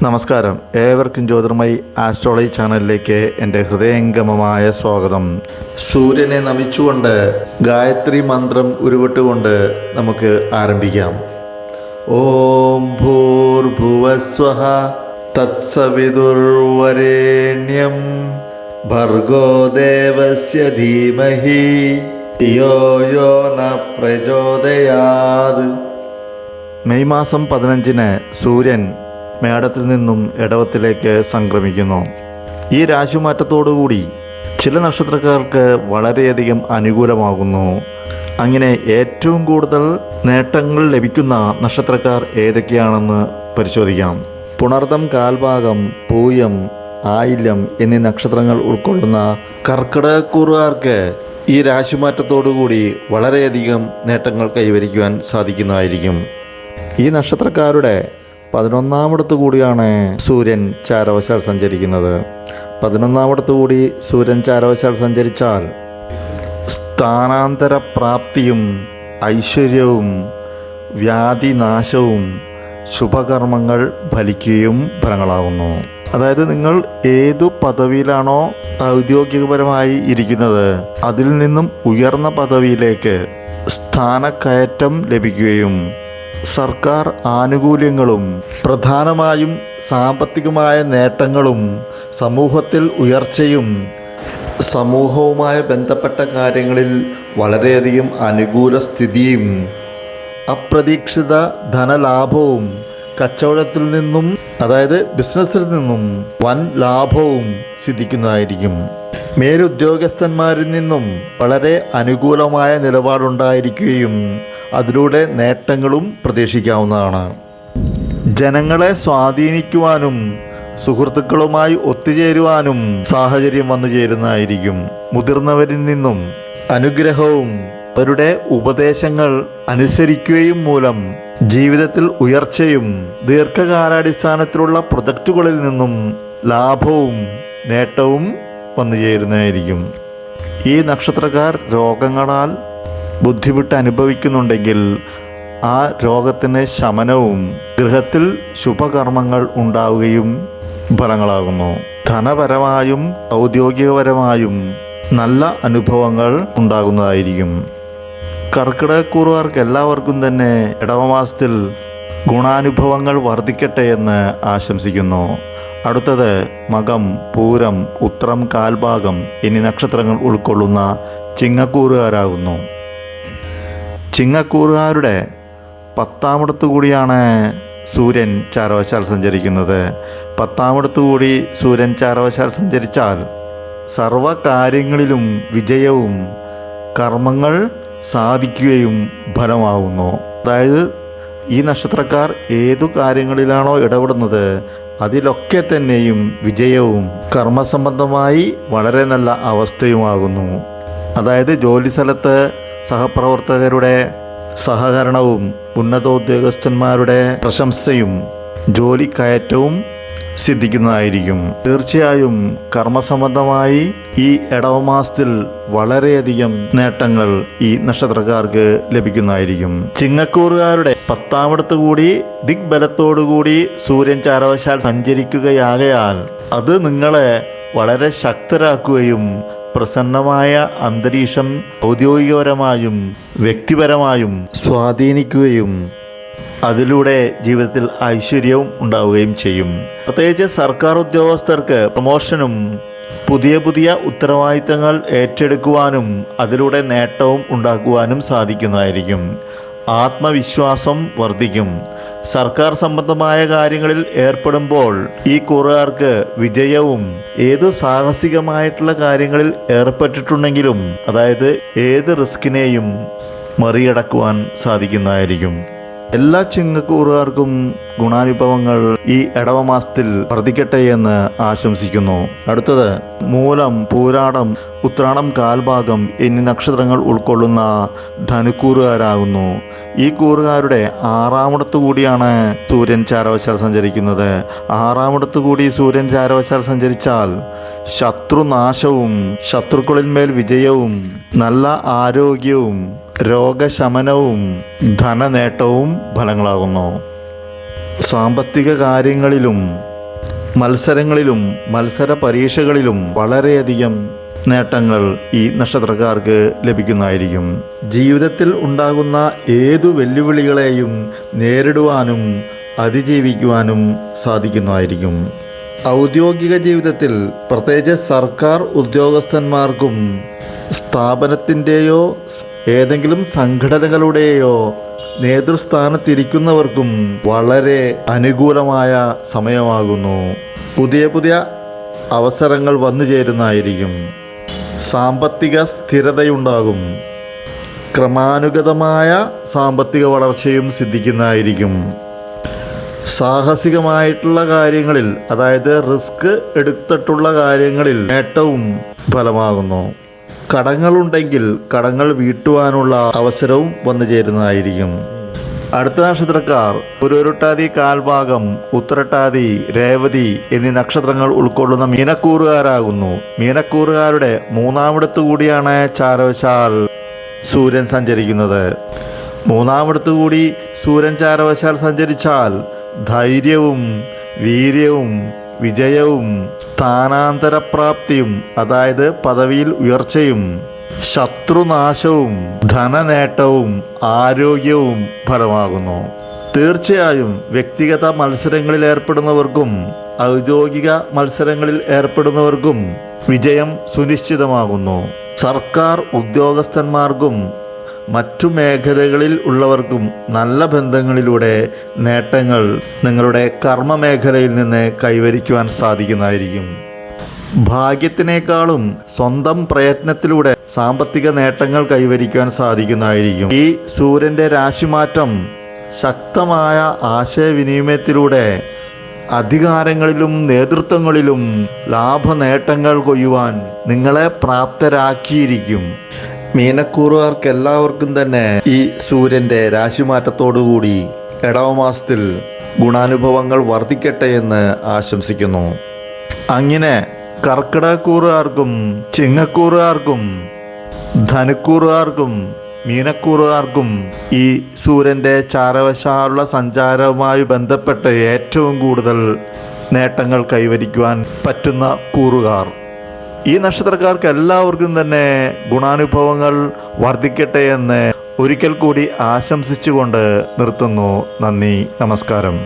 നമസ്കാരം, ഏവർക്കും ജ്യോതിർമയി ആസ്ട്രോളജി ചാനലിലേക്ക് എൻ്റെ ഹൃദയംഗമമായ സ്വാഗതം. സൂര്യനെ നമിച്ചുകൊണ്ട് ഗായത്രി മന്ത്രം ഉരുവിട്ടുകൊണ്ട് നമുക്ക് ആരംഭിക്കാം. ഓം ഭൂർഭുവസ്വഃ തത്സവിതുർവരേണ്യം ഭർഗോ ദേവസ്യ ധീമഹി ധിയോ യോ ന പ്രചോദയാത്. മെയ് മാസം 15 സൂര്യൻ മേടത്തിൽ നിന്നും ഇടവത്തിലേക്ക് സംക്രമിക്കുന്നു. ഈ രാശിമാറ്റത്തോടുകൂടി ചില നക്ഷത്രക്കാർക്ക് വളരെയധികം അനുകൂലമാകുന്നു. അങ്ങനെ ഏറ്റവും കൂടുതൽ നേട്ടങ്ങൾ ലഭിക്കുന്ന നക്ഷത്രക്കാർ ഏതൊക്കെയാണെന്ന് പരിശോധിക്കാം. പുണർദം, കാൽഭാഗം, പൂയം, ആയില്യം എന്നീ നക്ഷത്രങ്ങൾ ഉൾക്കൊള്ളുന്ന കർക്കിടകക്കൂറുകാർക്ക് ഈ രാശിമാറ്റത്തോടുകൂടി വളരെയധികം നേട്ടങ്ങൾ കൈവരിക്കുവാൻ സാധിക്കുന്നതായിരിക്കും. ഈ നക്ഷത്രക്കാരുടെ 11ാമിടത്ത് കൂടിയാണ് സൂര്യൻ ചാരവശാൽ സഞ്ചരിക്കുന്നത്. 11ാമിടത്ത് കൂടി സൂര്യൻ ചാരവശാൽ സഞ്ചരിച്ചാൽ സ്ഥാനാന്തര പ്രാപ്തിയും ഐശ്വര്യവും വ്യാധിനാശവും ശുഭകർമ്മങ്ങൾ ഫലിക്കുകയും ഫലങ്ങളാകുന്നു. അതായത് നിങ്ങൾ ഏതു പദവിയിലാണോ ഔദ്യോഗികപരമായി ഇരിക്കുന്നത് അതിൽ നിന്നും ഉയർന്ന പദവിയിലേക്ക് സ്ഥാനക്കയറ്റം ലഭിക്കുകയും സർക്കാർ ആനുകൂല്യങ്ങളും പ്രധാനമായും സാമ്പത്തികമായ നേട്ടങ്ങളും സമൂഹത്തിൽ ഉയർച്ചയും സമൂഹവുമായി ബന്ധപ്പെട്ട കാര്യങ്ങളിൽ വളരെയധികം അനുകൂല സ്ഥിതിയും അപ്രതീക്ഷിത ധനലാഭവും കച്ചവടത്തിൽ നിന്നും അതായത് ബിസിനസ്സിൽ നിന്നും വൻ ലാഭവും സിദ്ധിക്കുന്നതായിരിക്കും. മേലുദ്യോഗസ്ഥന്മാരിൽ നിന്നും വളരെ അനുകൂലമായ നിലപാടുണ്ടായിരിക്കുകയും അതിലൂടെ നേട്ടങ്ങളും പ്രതീക്ഷിക്കാവുന്നതാണ്. ജനങ്ങളെ സ്വാധീനിക്കുവാനും സുഹൃത്തുക്കളുമായി ഒത്തുചേരുവാനും സാഹചര്യം വന്നു ചേരുന്നതായിരിക്കും. മുതിർന്നവരിൽ നിന്നും അനുഗ്രഹവും അവരുടെ ഉപദേശങ്ങൾ അനുസരിക്കുകയും മൂലം ജീവിതത്തിൽ ഉയർച്ചയും ദീർഘകാലാടിസ്ഥാനത്തിലുള്ള പ്രൊജക്റ്റുകളിൽ നിന്നും ലാഭവും നേട്ടവും വന്നു ചേരുന്നതായിരിക്കും. ഈ നക്ഷത്രക്കാർ രോഗങ്ങളാൽ ബുദ്ധിമുട്ട് അനുഭവിക്കുന്നുണ്ടെങ്കിൽ ആ രോഗത്തിന് ശമനവും ഗൃഹത്തിൽ ശുഭകർമ്മങ്ങൾ ഉണ്ടാവുകയും ഫലങ്ങളാകുന്നു. ധനപരമായും ഔദ്യോഗികപരമായും നല്ല അനുഭവങ്ങൾ ഉണ്ടാകുന്നതായിരിക്കും. കർക്കിടകക്കൂറുകാർക്ക് എല്ലാവർക്കും തന്നെ ഇടവമാസത്തിൽ ഗുണാനുഭവങ്ങൾ വർദ്ധിക്കട്ടെ എന്ന് ആശംസിക്കുന്നു. അടുത്തത് മകം, പൂരം, ഉത്രം, കാൽഭാഗം എന്നീ നക്ഷത്രങ്ങൾ ഉൾക്കൊള്ളുന്ന ചിങ്ങക്കൂറുകാരാകുന്നു. ചിങ്ങക്കൂറുകാരുടെ 10ാമിടത്ത് കൂടിയാണ് സൂര്യൻ ചാരവശാൽ സഞ്ചരിക്കുന്നത്. 10ാമിടത്ത് കൂടി സൂര്യൻ ചാരവശാൽ സഞ്ചരിച്ചാൽ സർവകാര്യങ്ങളിലും വിജയവും കർമ്മങ്ങൾ സാധിക്കുകയും ഫലമാകുന്നു. അതായത് ഈ നക്ഷത്രക്കാർ ഏതു കാര്യങ്ങളിലാണോ ഇടപെടുന്നത് അതിലൊക്കെ തന്നെയും വിജയവും കർമ്മസംബന്ധമായി വളരെ നല്ല അവസ്ഥയുമാകുന്നു. അതായത് ജോലിസ്ഥലത്ത് സഹപ്രവർത്തകരുടെ സഹകരണവും ഉന്നതോദ്യോഗസ്ഥന്മാരുടെ പ്രശംസയും ജോലി കയറ്റവും സിദ്ധിക്കുന്നതായിരിക്കും. തീർച്ചയായും കർമ്മസംബന്ധമായി ഈ ഇടവമാസത്തിൽ വളരെയധികം നേട്ടങ്ങൾ ഈ നക്ഷത്രക്കാർക്ക് ലഭിക്കുന്നതായിരിക്കും. ചിങ്ങക്കൂറുകാരുടെ 10ാമിടത്ത് കൂടി ദിഗ്ബലത്തോടുകൂടി സൂര്യൻ ചാരവശാൽ സഞ്ചരിക്കുകയാകയാൽ അത് നിങ്ങളെ വളരെ ശക്തരാക്കുകയും പ്രസന്നമായ അന്തരീക്ഷം ഔദ്യോഗികപരമായും വ്യക്തിപരമായും സ്വാധീനിക്കുകയും അതിലൂടെ ജീവിതത്തിൽ ഐശ്വര്യവും ഉണ്ടാവുകയും ചെയ്യും. പ്രത്യേകിച്ച് സർക്കാർ ഉദ്യോഗസ്ഥർക്ക് പ്രമോഷനും പുതിയ പുതിയ ഉത്തരവാദിത്തങ്ങൾ ഏറ്റെടുക്കുവാനും അതിലൂടെ നേട്ടവും ഉണ്ടാക്കുവാനും സാധിക്കുന്നതായിരിക്കും. ആത്മവിശ്വാസം വർദ്ധിക്കും. സർക്കാർ സംബന്ധമായ കാര്യങ്ങളിൽ ഏർപ്പെടുമ്പോൾ ഈ കൂറുകാർക്ക് വിജയവും ഏത് സാഹസികമായിട്ടുള്ള കാര്യങ്ങളിൽ ഏർപ്പെട്ടിട്ടുണ്ടെങ്കിലും അതായത് ഏത് റിസ്കിനെയും മറികടക്കുവാൻ സാധിക്കുന്നതായിരിക്കും. എല്ലാ ചിങ്ങക്കൂറുകാർക്കും ഗുണാനുഭവങ്ങൾ ഈ ഇടവമാസത്തിൽ വർദ്ധിക്കട്ടെ എന്ന് ആശംസിക്കുന്നു. അടുത്തത് മൂലം, പൂരാടം, ഉത്രാടം, കാൽഭാഗം എന്നീ നക്ഷത്രങ്ങൾ ഉൾക്കൊള്ളുന്ന ധനുക്കൂറുകാരാകുന്നു. ഈ കൂറുകാരുടെ 6ാമിടത്ത് കൂടിയാണ് സൂര്യൻ ചാരവശാൽ സഞ്ചരിക്കുന്നത്. 6ാമിടത്ത് കൂടി സൂര്യൻ ചാരവശാൽ സഞ്ചരിച്ചാൽ ശത്രുനാശവും ശത്രുക്കളിന്മേൽ വിജയവും നല്ല ആരോഗ്യവും രോഗശമനവും ധനനേട്ടവും ഫലങ്ങളാകുന്നു. സാമ്പത്തിക കാര്യങ്ങളിലും മത്സരങ്ങളിലും മത്സര പരീക്ഷകളിലും വളരെയധികം നേട്ടങ്ങൾ ഈ നക്ഷത്രക്കാർക്ക് ലഭിക്കുന്നതായിരിക്കും. ജീവിതത്തിൽ ഉണ്ടാകുന്ന ഏതു വെല്ലുവിളികളെയും നേരിടുവാനും അതിജീവിക്കുവാനും സാധിക്കുന്നതായിരിക്കും. ഔദ്യോഗിക ജീവിതത്തിൽ പ്രത്യേകിച്ച് സർക്കാർ ഉദ്യോഗസ്ഥന്മാർക്കും സ്ഥാപനത്തിൻ്റെയോ ഏതെങ്കിലും സംഘടനകളുടെയോ നേതൃസ്ഥാനത്തിരിക്കുന്നവർക്കും വളരെ അനുകൂലമായ സമയമാകുന്നു. പുതിയ പുതിയ അവസരങ്ങൾ വന്നു ചേരുന്നതായിരിക്കും. സാമ്പത്തിക സ്ഥിരതയുണ്ടാകും. ക്രമാനുഗതമായ സാമ്പത്തിക വളർച്ചയും സിദ്ധിക്കുന്നതായിരിക്കും. സാഹസികമായിട്ടുള്ള കാര്യങ്ങളിൽ, അതായത് റിസ്ക് എടുത്തിട്ടുള്ള കാര്യങ്ങളിൽ നേട്ടവും ഫലമാകുന്നു. കടങ്ങളുണ്ടെങ്കിൽ കടങ്ങൾ വീട്ടുവാനുള്ള അവസരവും വന്നു ചേരുന്നതായിരിക്കും. അടുത്ത നക്ഷത്രക്കാർ പുരുരുട്ടാതി, കാൽഭാഗം, ഉത്തരട്ടാതി, രേവതി എന്നീ നക്ഷത്രങ്ങൾ ഉൾക്കൊള്ളുന്ന മീനക്കൂറുകാരാകുന്നു. മീനക്കൂറുകാരുടെ മൂന്നാമിടത്തു കൂടിയാണ് ചാരവശാൽ സൂര്യൻ സഞ്ചരിക്കുന്നത്. മൂന്നാമിടത്തു കൂടി സൂര്യൻ ചാരവശാൽ സഞ്ചരിച്ചാൽ ധൈര്യവും വീര്യവും വിജയവും സ്ഥാനാന്തരപ്രാപ്തിയും, അതായത് പദവിയിൽ ഉയർച്ചയും ശത്രുനാശവും ധനനേട്ടവും ആരോഗ്യവും ഫലമാകുന്നു. തീർച്ചയായും വ്യക്തിഗത മത്സരങ്ങളിൽ ഏർപ്പെടുന്നവർക്കും ഔദ്യോഗിക മത്സരങ്ങളിൽ ഏർപ്പെടുന്നവർക്കും വിജയം സുനിശ്ചിതമാകുന്നു. സർക്കാർ ഉദ്യോഗസ്ഥന്മാർക്കും മറ്റു മേഖലകളിൽ ഉള്ളവർക്കും നല്ല ബന്ധങ്ങളിലൂടെ നേട്ടങ്ങൾ നിങ്ങളുടെ കർമ്മ മേഖലയിൽ നിന്ന് കൈവരിക്കുവാൻ സാധിക്കുന്നതായിരിക്കും. ഭാഗ്യത്തിനേക്കാളും സ്വന്തം പ്രയത്നത്തിലൂടെ സാമ്പത്തിക നേട്ടങ്ങൾ കൈവരിക്കുവാൻ സാധിക്കുന്നതായിരിക്കും. ഈ സൂര്യൻ്റെ രാശിമാറ്റം ശക്തമായ ആശയവിനിമയത്തിലൂടെ അധികാരങ്ങളിലും നേതൃത്വങ്ങളിലും ലാഭനേട്ടങ്ങൾ കൊയ്യുവാൻ നിങ്ങളെ പ്രാപ്തരാക്കിയിരിക്കും. മീനക്കൂറുകാർക്ക് എല്ലാവർക്കും തന്നെ ഈ സൂര്യൻ്റെ രാശിമാറ്റത്തോടുകൂടി ഇടവമാസത്തിൽ ഗുണാനുഭവങ്ങൾ വർദ്ധിക്കട്ടെ എന്ന് ആശംസിക്കുന്നു. അങ്ങനെ കർക്കിടകക്കൂറുകാർക്കും ചിങ്ങക്കൂറുകാർക്കും ധനുക്കൂറുകാർക്കും മീനക്കൂറുകാർക്കും ഈ സൂര്യൻ്റെ ചാരവശാലുള്ള സഞ്ചാരവുമായി ബന്ധപ്പെട്ട് ഏറ്റവും കൂടുതൽ നേട്ടങ്ങൾ കൈവരിക്കുവാൻ പറ്റുന്ന കൂറുകാർ, ഈ നക്ഷത്രക്കാർക്ക് എല്ലാവർക്കും തന്നെ ഗുണാനുഭവങ്ങൾ വർദ്ധിക്കട്ടെ എന്ന് ഒരിക്കൽ കൂടി ആശംസിച്ചുകൊണ്ട് നിർത്തുന്നു. നന്ദി, നമസ്കാരം.